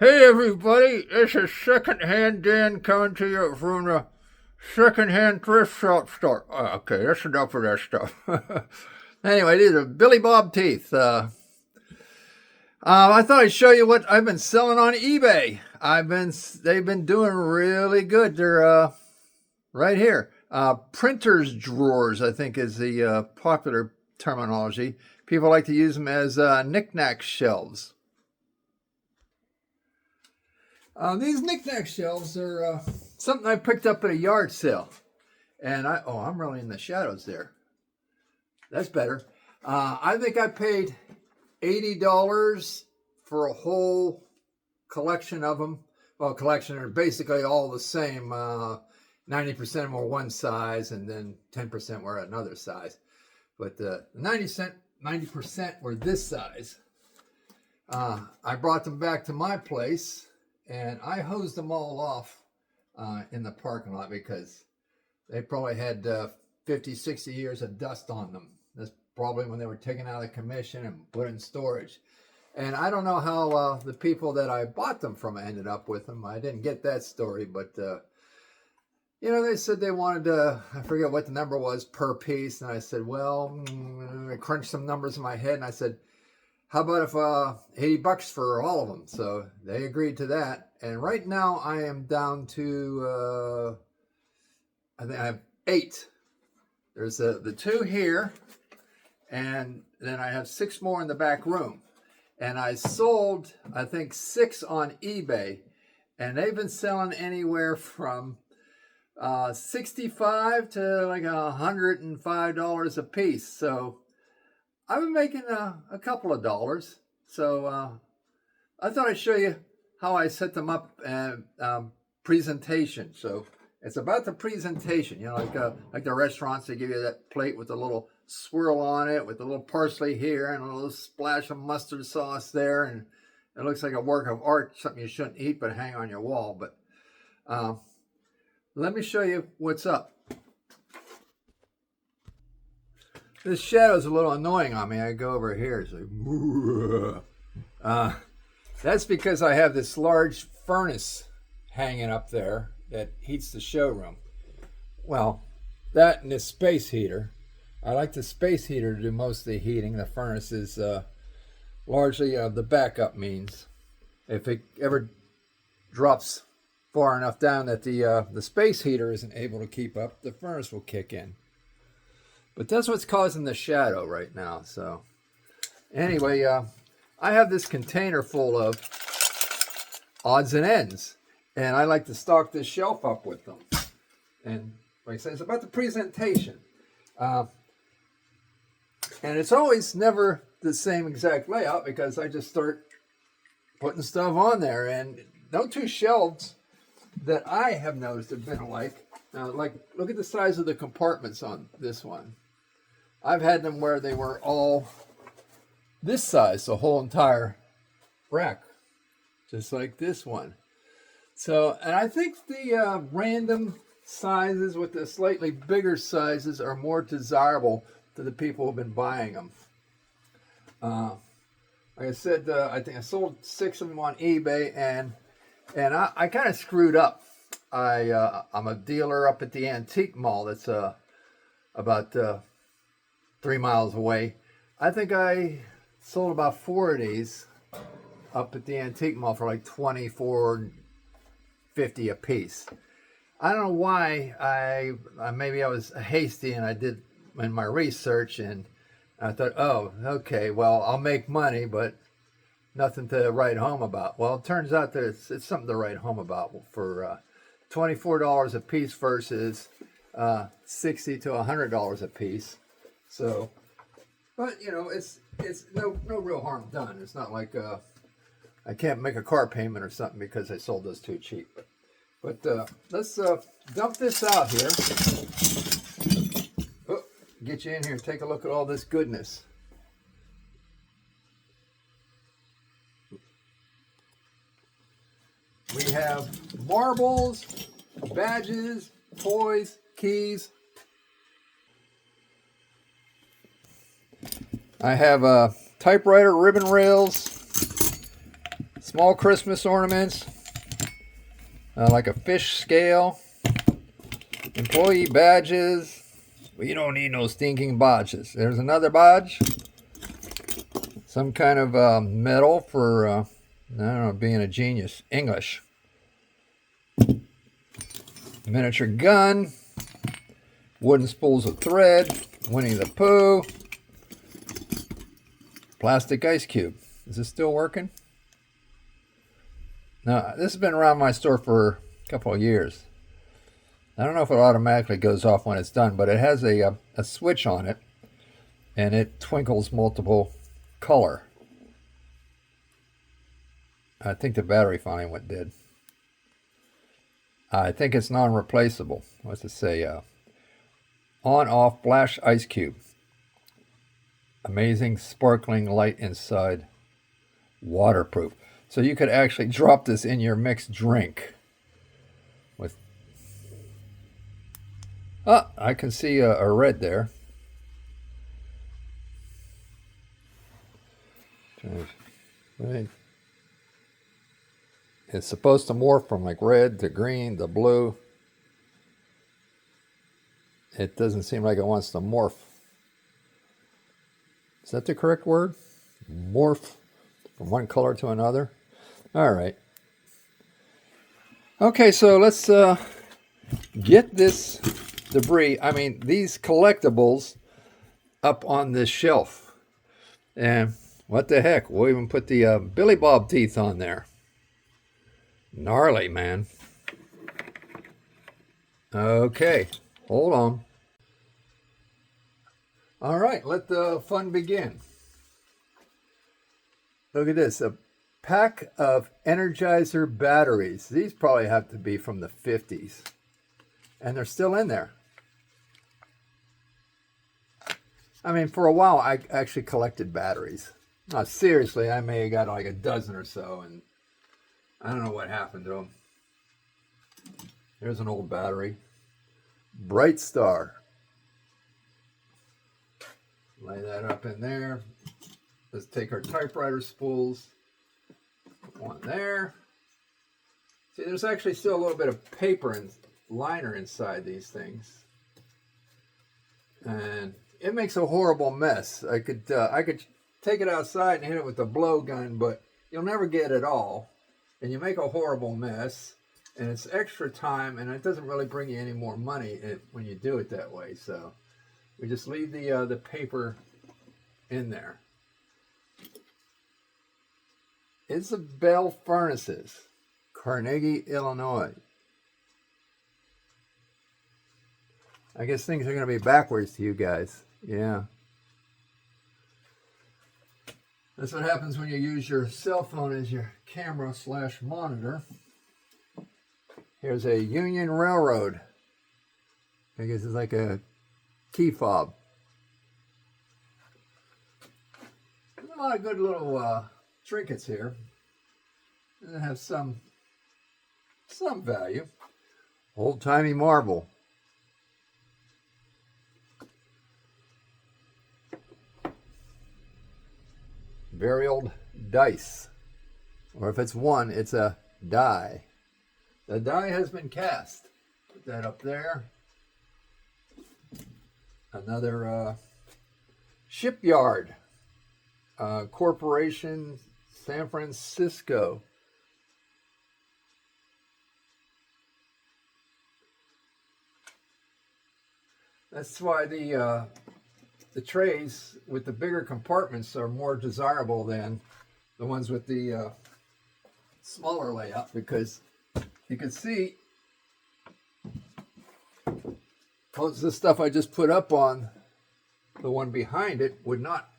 Hey everybody, this is Secondhand Dan coming to you from the Secondhand Thrift Shop store. Okay, that's enough of that stuff. Anyway, these are Billy Bob teeth. I thought I'd show you what I've been selling on eBay. They've been doing really good. They're right here. Printers drawers, I think, is the popular terminology. People like to use them as knick-knack shelves. These knick-knack shelves are something I picked up at a yard sale. And I'm really in the shadows there. That's better. I think I paid $80 for a whole collection of them. Well, collection are basically all the same. 90% of them were one size and then 10% were another size. But 90% were this size. I brought them back to my place. And I hosed them all off in the parking lot because they probably had 50, 60 years of dust on them. That's probably when they were taken out of commission and put in storage. And I don't know how the people that I bought them from ended up with them. I didn't get that story, but they said they wanted I forget what the number was per piece. And I said, well, I crunched some numbers in my head and I said, how about if $80 for all of them? So they agreed to that. And right now I am down to, I think I have 8. There's the 2 here, and then I have 6 more in the back room. And I sold, I think, 6 on eBay, and they've been selling anywhere from $65 to like $105 a piece. So I've been making a couple of dollars, so I thought I'd show you how I set them up and presentation. So it's about the presentation, like the restaurants, they give you that plate with a little swirl on it, with a little parsley here and a little splash of mustard sauce there, and it looks like a work of art, something you shouldn't eat but hang on your wall. But let me show you what's up. This shadow's a little annoying on me. I go over here. It's like, that's because I have this large furnace hanging up there that heats the showroom. Well, that and this space heater. I like the space heater to do most of the heating. The furnace is largely the backup means. If it ever drops far enough down that the space heater isn't able to keep up, the furnace will kick in. But that's what's causing the shadow right now. So anyway, I have this container full of odds and ends. And I like to stock this shelf up with them. And like I said, it's about the presentation. And it's always never the same exact layout because I just start putting stuff on there. And no 2 shelves that I have noticed have been alike. Now, look at the size of the compartments on this one. I've had them where they were all this size, the whole entire rack, just like this one. So, and I think the random sizes with the slightly bigger sizes are more desirable to the people who've been buying them. Like I said, I think I sold 6 of them on eBay, and I kind of screwed up. I'm a dealer up at the antique mall that's about 3 miles away. I think I sold about 4 of these up at the antique mall for like $24.50 a piece. I don't know why. Maybe I was hasty and I did in my research and I thought, oh, okay, well, I'll make money, but nothing to write home about. Well, it turns out that it's something to write home about for $24 a piece versus $60 to $100 a piece. So, but it's no real harm done. It's not like I can't make a car payment or something because I sold those too cheap. But let's dump this out here. Oh, get you in here and take a look at all this goodness. We have marbles, badges, toys, keys. I have typewriter ribbon rails, Small Christmas ornaments, like a fish scale, employee badges. Well, you don't need no stinking badges. There's another badge. Some kind of medal for, I don't know, being a genius. English. Miniature gun. Wooden spools of thread. Winnie the Pooh. Plastic ice cube. Is this still working? No, this has been around my store for a couple of years. I don't know if it automatically goes off when it's done, but it has a switch on it, and it twinkles multiple color. I think the battery finally went dead. I think it's non-replaceable. What's it say? On-off flash ice cube. Amazing sparkling light inside. Waterproof. So you could actually drop this in your mixed drink. With I can see a red there. Right. It's supposed to morph from like red to green to blue. It doesn't seem like it wants to morph. Is that the correct word? Morph from one color to another? All right. Okay, so let's get this debris, I mean these collectibles, up on this shelf. And what the heck, we'll even put the Billy Bob teeth on there. Gnarly, man. Okay, hold on. All right, let the fun begin. Look at this, a pack of Energizer batteries. These probably have to be from the 50s. And they're still in there. I mean, for a while, I actually collected batteries. No, seriously, I may have got like a dozen or so, and I don't know what happened to them. Here's an old battery. Bright Star. Lay that up in there. Let's take our typewriter spools. Put one there. See, there's actually still a little bit of paper and liner inside these things. And it makes a horrible mess. I could take it outside and hit it with a blow gun, but you'll never get it all. And you make a horrible mess, and it's extra time, and it doesn't really bring you any more money when you do it that way. So we just leave the paper in there. Isabel Furnaces, Carnegie, Illinois. I guess things are going to be backwards to you guys. Yeah. That's what happens when you use your cell phone as your camera / monitor. Here's a Union Railroad. I guess it's like a key fob. There's a lot of good little trinkets here. They have some value. Old-timey marble. Very old dice. Or if it's one, it's a die. The die has been cast. Put that up there. Another shipyard. Corporation, San Francisco. That's why the trays with the bigger compartments are more desirable than the ones with the smaller layout, because you can see most of the stuff I just put up on the one behind it would not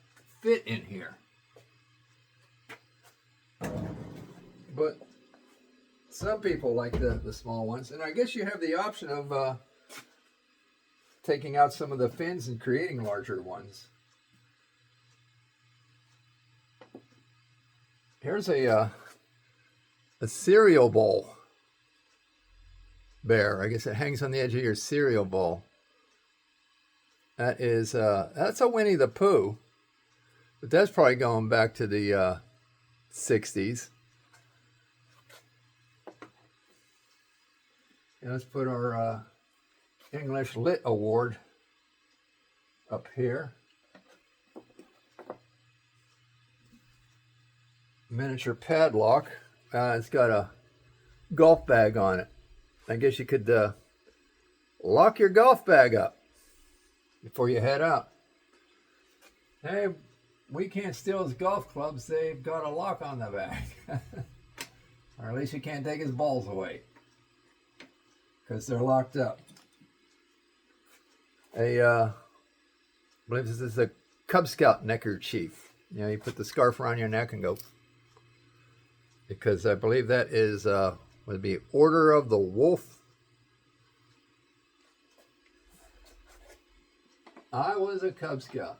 fit in here. But some people like the small ones, and I guess you have the option of taking out some of the fins and creating larger ones. Here's a cereal bowl bear. I guess it hangs on the edge of your cereal bowl. That is that's a Winnie the Pooh, but that's probably going back to the 60s. And let's put our English Lit Award up here. Miniature padlock. It's got a golf bag on it. I guess you could lock your golf bag up before you head out. Hey, we can't steal his golf clubs. They've got a lock on the bag. Or at least you can't take his balls away because they're locked up. I believe this is a Cub Scout neckerchief. You know, you put the scarf around your neck and go. Because I believe that is, would be Order of the Wolf. I was a Cub Scout.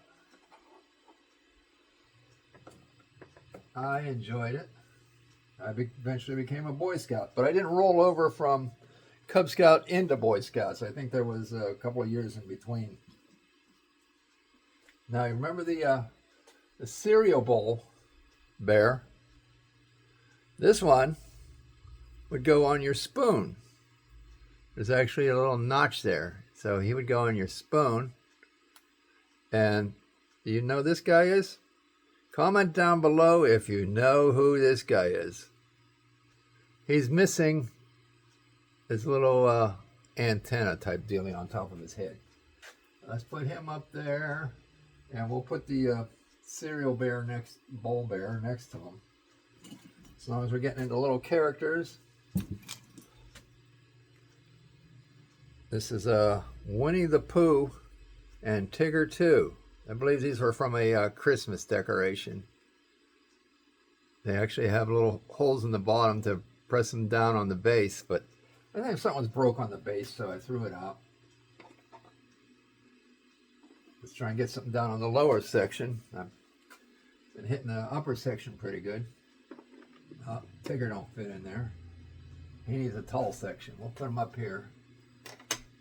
I enjoyed it. I eventually became a Boy Scout, but I didn't roll over from Cub Scout into Boy Scouts. I think there was a couple of years in between. Now, you remember the cereal bowl bear? This one would go on your spoon. There's actually a little notch there. So he would go on your spoon. And do you know who this guy is? Comment down below if you know who this guy is. He's missing his little antenna type dealing on top of his head. Let's put him up there. And we'll put the cereal bear bowl bear next to him. As long as we're getting into little characters. This is Winnie the Pooh and Tigger 2. I believe these were from a Christmas decoration. They actually have little holes in the bottom to press them down on the base, but I think something broke on the base, so I threw it out. Let's try and get something down on the lower section. I've been hitting the upper section pretty good. Tigger don't fit in there. He needs a tall section. We'll put him up here.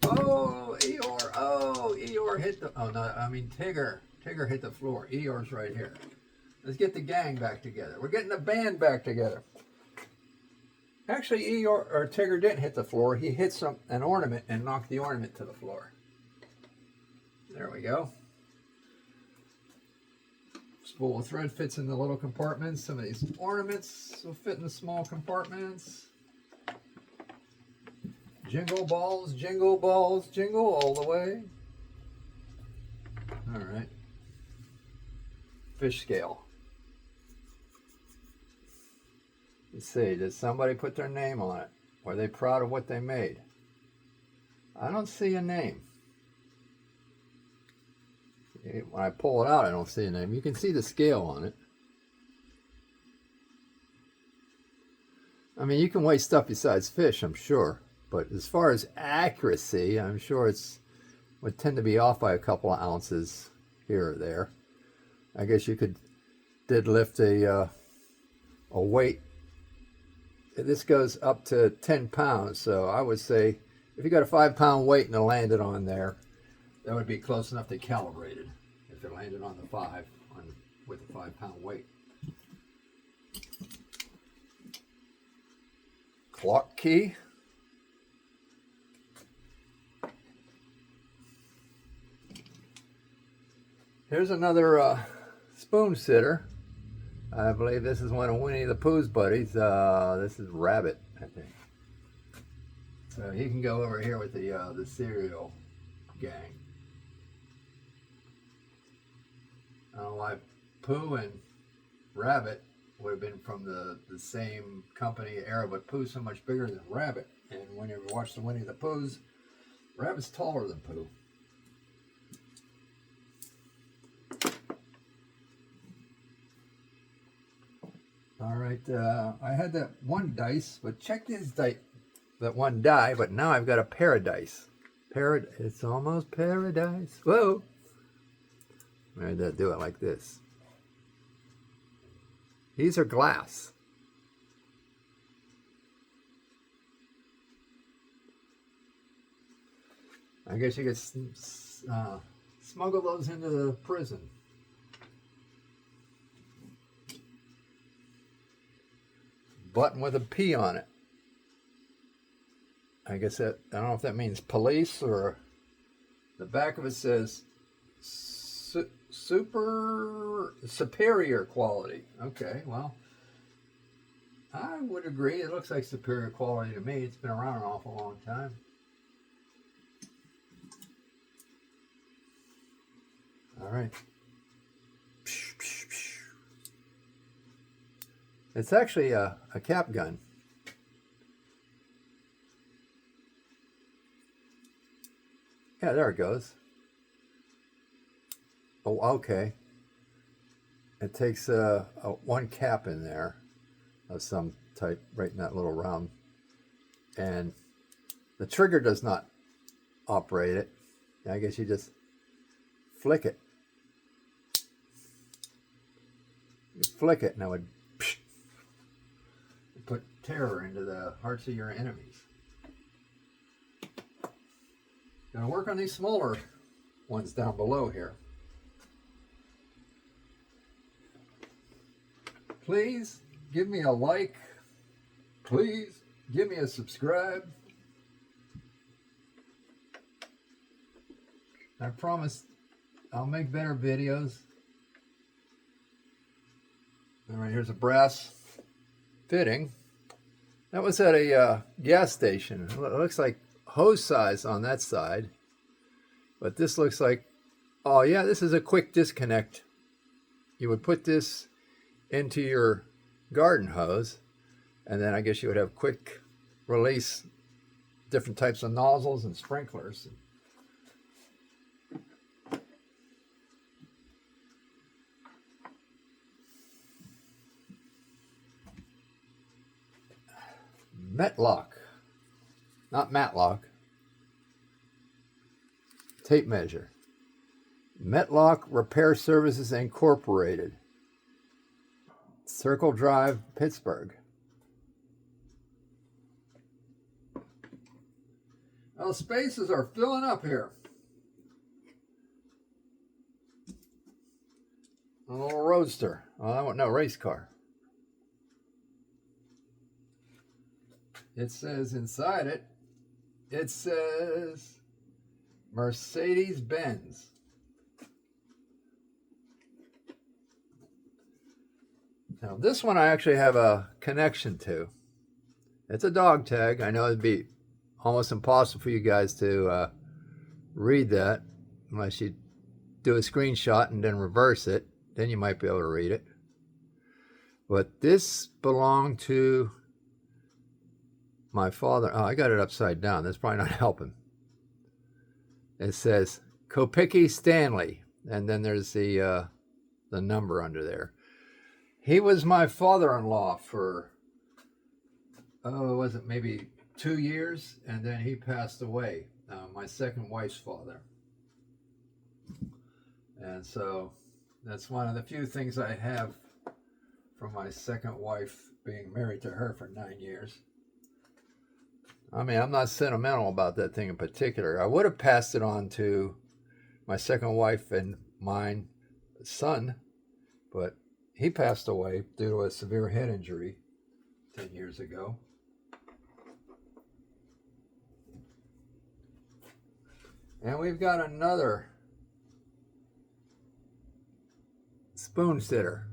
Oh, Eeyore. Oh, Eeyore hit the... Oh, no, I mean Tigger. Tigger hit the floor. Eeyore's right here. Let's get the gang back together. We're getting the band back together. Actually, Tigger didn't hit the floor. He hit an ornament and knocked the ornament to the floor. There we go. Spool of thread fits in the little compartments. Some of these ornaments will fit in the small compartments. Jingle balls, jingle all the way. All right. Fish scale. Let's see, did somebody put their name on it? Were they proud of what they made? I don't see a name. When I pull it out, I don't see a name. You can see the scale on it. I mean, you can weigh stuff besides fish, I'm sure. But as far as accuracy, I'm sure would tend to be off by a couple of ounces here or there. I guess you could deadlift a weight. This goes up to 10 pounds, so I would say if you got a 5-pound weight and it landed on there, that would be close enough to calibrate it if it landed on the 5 with a 5-pound weight. Clock key. Here's another spoon sitter. I believe this is one of Winnie the Pooh's buddies. This is Rabbit, I think. So he can go over here with the cereal gang. I don't know why Pooh and Rabbit would have been from the same company era, but Pooh's so much bigger than Rabbit. And when you watch the Winnie the Pooh's, Rabbit's taller than Pooh. All right, I had that one dice, but check this dice, that one die, but now I've got a paradise. It's almost paradise. Whoa. I had to do it like this. These are glass. I guess you could smuggle those into the prison. Button with a P on it. I guess that, I don't know if that means police, or the back of it says superior quality. Okay, well, I would agree. It looks like superior quality to me. It's been around an awful long time. All right. It's actually a cap gun. Yeah, there it goes. Oh, okay. It takes one cap in there of some type right in that little round. And the trigger does not operate it. I guess you just flick it. You flick it and it would put terror into the hearts of your enemies. Gonna work on these smaller ones down below here. Please give me a like. Please give me a subscribe. I promise I'll make better videos. All right, here's a brass fitting. That was at a gas station. It looks like hose size on that side. But this looks like, oh yeah, this is a quick disconnect. You would put this into your garden hose, and then I guess you would have quick release, different types of nozzles and sprinklers. Metlock, not Matlock. Tape measure. Metlock Repair Services Incorporated. Circle Drive, Pittsburgh. Well, spaces are filling up here. A little roadster. Oh, no, race car. It says inside it, it says Mercedes-Benz. Now this one I actually have a connection to. It's a dog tag. I know it'd be almost impossible for you guys to read that unless you do a screenshot and then reverse it. Then you might be able to read it. But this belonged to my father. Oh, I got it upside down. That's probably not helping. It says Kopicki Stanley, and then there's the number under there. He was my father-in-law for, was it maybe 2 years, and then he passed away. My second wife's father. And so that's one of the few things I have from my second wife, being married to her for 9 years. I mean, I'm not sentimental about that thing in particular. I would have passed it on to my second wife and mine son, but he passed away due to a severe head injury 10 years ago. And we've got another spoon sitter.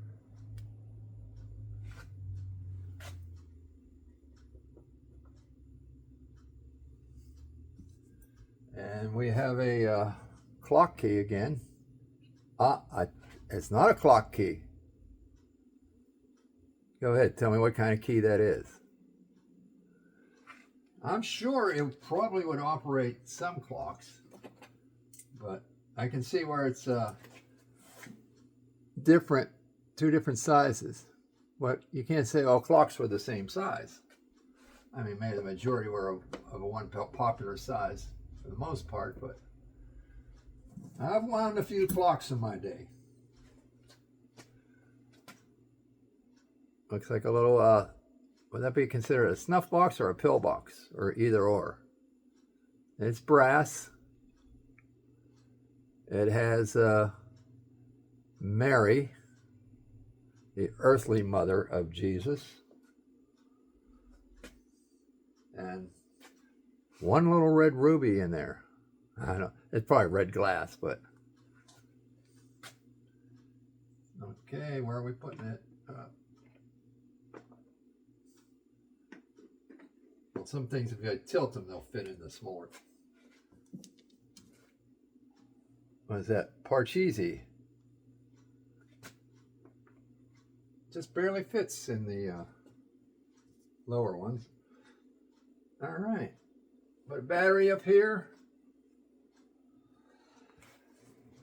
And we have a clock key again. It's not a clock key. Go ahead, tell me what kind of key that is. I'm sure it probably would operate some clocks, but I can see where it's different, two different sizes. But you can't say all clocks were the same size. I mean, maybe the majority were of a one popular size for the most part, but I've wound a few clocks in my day. Looks like a little, would that be considered a snuff box or a pill box, or either or? It's brass. It has Mary, the earthly mother of Jesus. And one little red ruby in there. I don't know. It's probably red glass, but. Okay, where are we putting it? Well, some things, if you tilt them, they'll fit in the smaller. What is that? Parcheesi. Just barely fits in the lower ones. All right. Put a battery up here.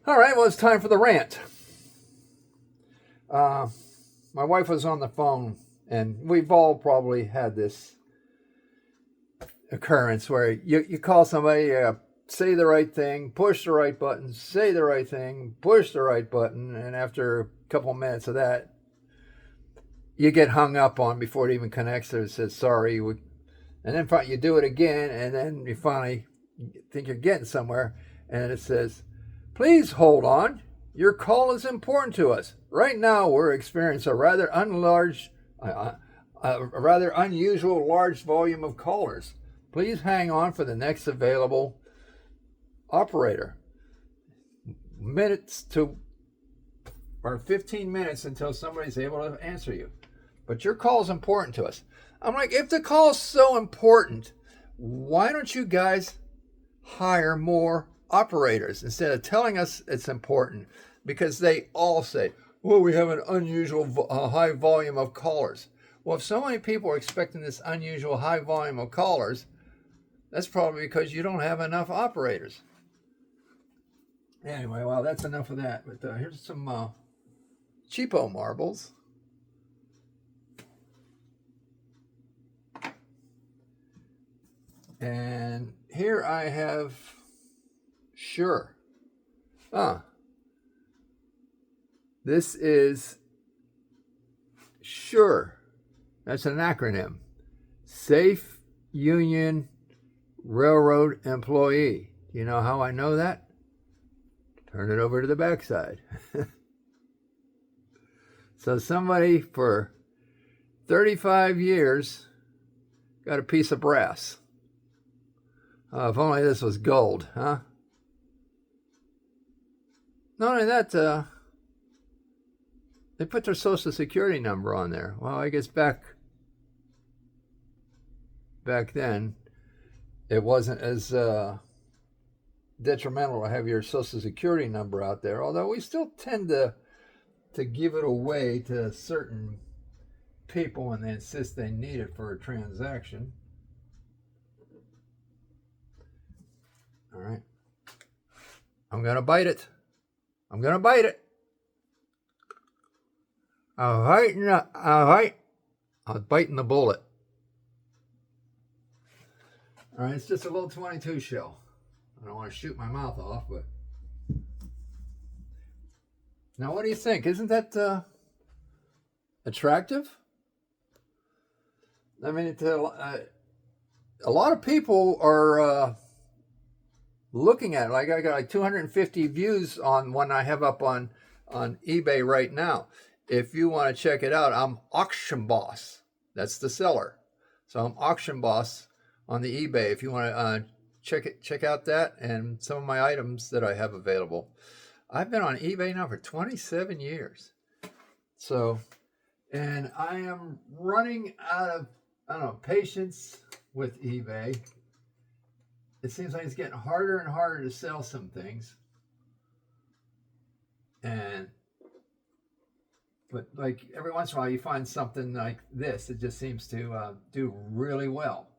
All right, well, it's time for the rant. My wife was on the phone, and we've all probably had this occurrence where you call somebody, say the right thing, push the right button, say the right thing, push the right button, and after a couple of minutes of that, you get hung up on before it even connects. It says, sorry. And then you do it again, and then you finally think you're getting somewhere, and it says, please hold on. Your call is important to us. Right now, we're experiencing a rather unusual large volume of callers. Please hang on for the next available operator. 15 minutes until somebody's able to answer you. But your call is important to us. I'm like, if the call is so important, why don't you guys hire more operators instead of telling us it's important? Because they all say, well, we have an unusual high volume of callers. Well, if so many people are expecting this unusual high volume of callers, that's probably because you don't have enough operators. Anyway, well, that's enough of that. But here's some cheapo marbles. And here I have Sure. This is Sure. That's an acronym. Safe Union Railroad Employee. You know how I know that? Turn it over to the backside. So somebody for 35 years got a piece of brass. If only this was gold, huh? Not only that, they put their social security number on there. Well, I guess back then, it wasn't as detrimental to have your social security number out there, although we still tend to give it away to certain people when they insist they need it for a transaction. All right. I'm going to bite it. I'm going to bite it. All right. I was biting the bullet. All right. It's just a little 22 shell. I don't want to shoot my mouth off, but. Now, what do you think? Isn't that attractive? I mean, a lot of people are looking at it. Like I got like 250 views on one I have up on eBay right now. If you want to check it out, I'm Auction Boss. That's the seller. So I'm Auction Boss on the eBay. If you want to check out that and some of my items that I have available. I've been on eBay now for 27 years. So, and I am running out of, patience with eBay. It seems like it's getting harder and harder to sell some things. But like every once in a while you find something like this. It just seems to do really well.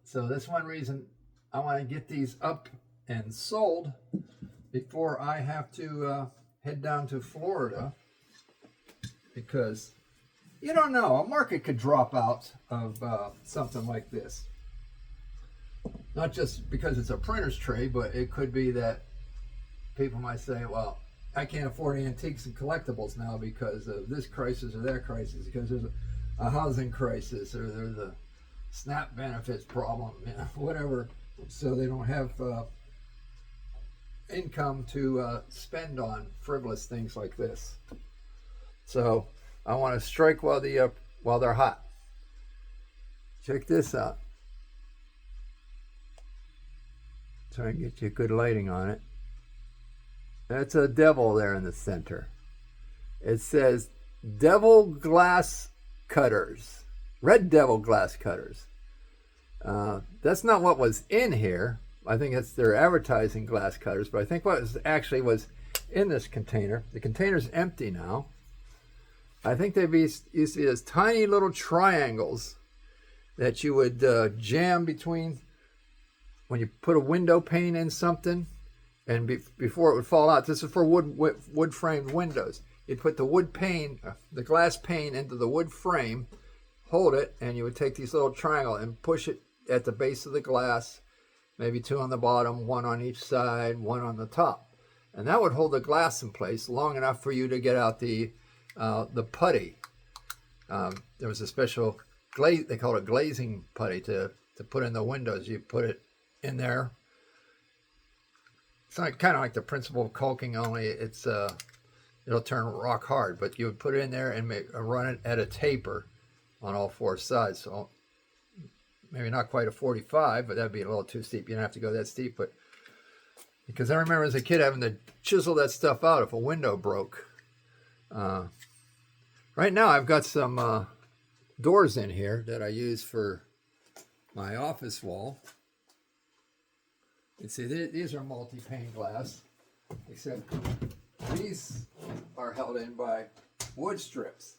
So that's one reason I want to get these up and sold before I have to head down to Florida, because you don't know, a market could drop out of something like this. Not just because it's a printer's tray, but it could be that people might say, well, I can't afford antiques and collectibles now because of this crisis or that crisis, because there's a housing crisis or there's a SNAP benefits problem, whatever. So they don't have income to spend on frivolous things like this. So I want to strike while they're hot. Check this out. Try and get you good lighting on it. That's a devil there in the center. It says devil glass cutters. Red devil glass cutters. That's not what was in here. I think it's their advertising glass cutters, but I think what actually was in this container. The container's empty now. I think they used to be as tiny little triangles that you would jam between when you put a window pane in something, and before it would fall out. This is for wood framed windows. You'd put the wood pane, the glass pane, into the wood frame, hold it, and you would take these little triangle and push it at the base of the glass, maybe 2 on the bottom, 1 on each side, 1 on the top, and that would hold the glass in place long enough for you to get out the putty. There was a special glaze, they called it glazing putty, to put in the windows. You put it in there. It's like, kind of like the principle of caulking, only it's it'll turn rock hard, but you would put it in there and run it at a taper on all 4 sides. So maybe not quite a 45, but that'd be a little too steep. You don't have to go that steep, but because I remember as a kid having to chisel that stuff out if a window broke. Right now I've got some doors in here that I use for my office wall. You see, these are multi-pane glass, except these are held in by wood strips.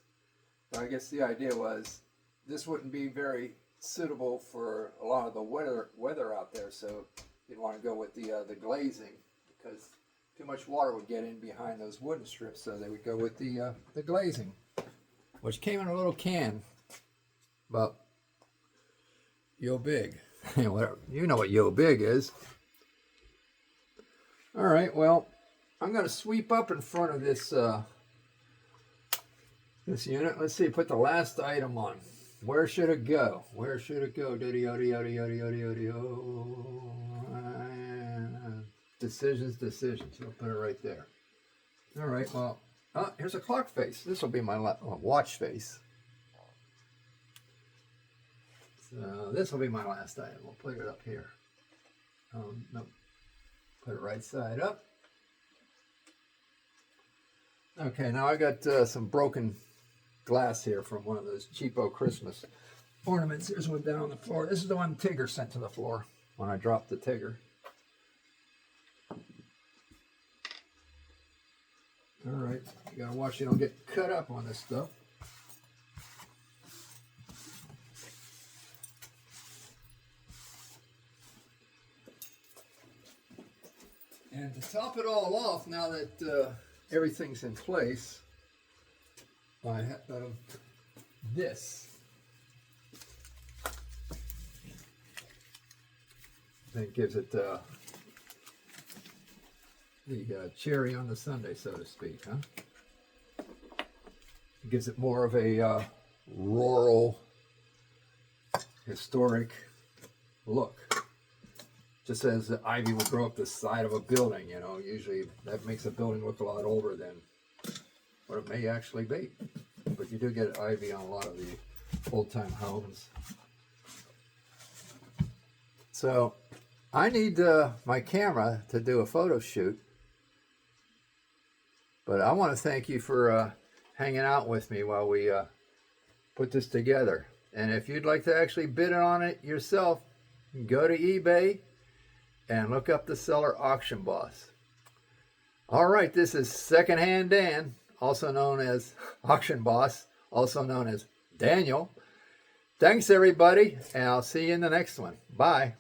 So I guess the idea was this wouldn't be very suitable for a lot of the weather out there, so you'd want to go with the glazing, because too much water would get in behind those wooden strips, so they would go with the glazing, which came in a little can, about yo big. Whatever. You know what yo big is. All right, well, I'm going to sweep up in front of this this unit. Let's see, put the last item on. Where should it go? Where should it go? Decisions. We'll put it right there. All right, well, here's a clock face. This will be my watch face. So this will be my last item. We'll put it up here. Nope. Put it right side up. Okay, now I got some broken glass here from one of those cheapo Christmas ornaments. Here's one down on the floor. This is the one Tigger sent to the floor when I dropped the Tigger. All right, you gotta watch you don't get cut up on this stuff. And to top it all off, now that everything's in place, I have this. That gives it the cherry on the sundae, so to speak, huh? It gives it more of a rural, historic look. Just as the ivy will grow up the side of a building, you know, usually that makes a building look a lot older than what it may actually be. But you do get ivy on a lot of the old-time homes. So I need my camera to do a photo shoot. But I want to thank you for hanging out with me while we put this together. And if you'd like to actually bid on it yourself, go to eBay and look up the seller Auction Boss. All right, this is Secondhand Dan, also known as Auction Boss, also known as Daniel. Thanks, everybody, and I'll see you in the next one. Bye.